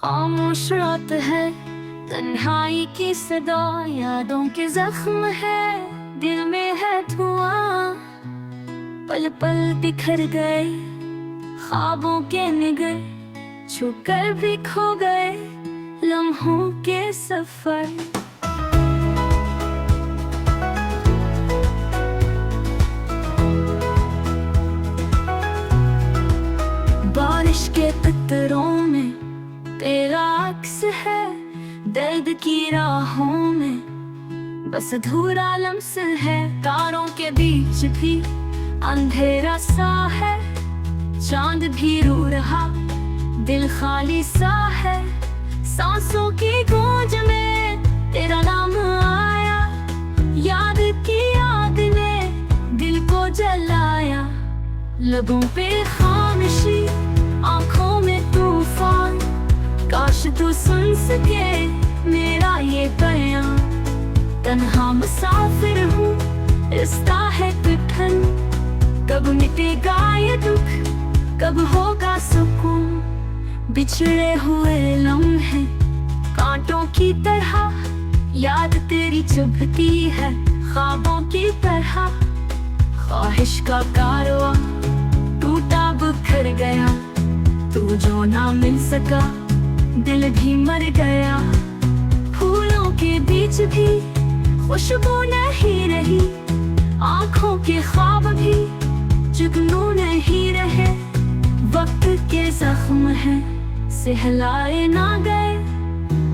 खामोश रात है, तन्हाई की सदा, यादों के जख्म है, दिल में है धुआं। पल पल बिखर गए, ख्वाबों के निगर, छूकर भी खो गए लम्हों के सफर। बारिश के कतरों में तेरा अक्स है, दर्द की राहों में बस अधूरा लम्स है। तारों के बीच भी अंधेरा सा है, चांद भी रो रहा, दिल खाली सा है। सांसों की गूंज में तेरा नाम आया, याद की याद ने दिल को जलाया। लबों पे खामोशी, आंखों में तूफान, काश तू सुन सके मेरा ये बयां। तन्हा मुसाफिर हूँ, रास्ता है कठिन, कब मिटेगा ये दुख, कब होगा सुकून। बिछड़े हुए लम्हे कांटों की तरह, याद तेरी चुभती है ख्वाबों की तरह। ख्वाहिश का कारवां टूटा बिखर गया, तू जो ना मिल सका दिल भी मर गया। फूलों के बीच भी खुशबू नहीं रही, आंखों के ख्वाब भी जुगनू नहीं रहे। वक्त के जख्म है, सहलाए ना गए,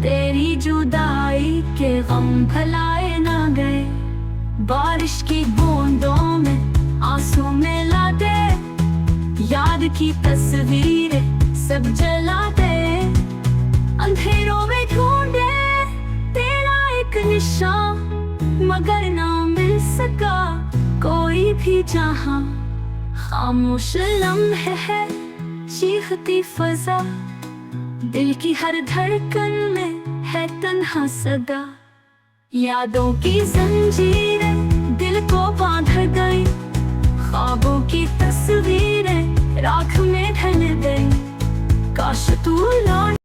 तेरी जुदाई के गम भुलाए ना गए। बारिश की बूंदों में आंसू मिला दे, याद की तस्वीरें सब जला दे। अंधेरों में ढूंढे तेरा एक निशान, मगर ना मिल सका कोई भी जहां। खामोश लम्हे है, चीखती फजा, दिल की हर धड़कन में है तन्हा सदा। यादों की जंजीरें दिल को बांध गई, ख्वाबों की तस्वीरें राख में ढल गई। काश तू लौट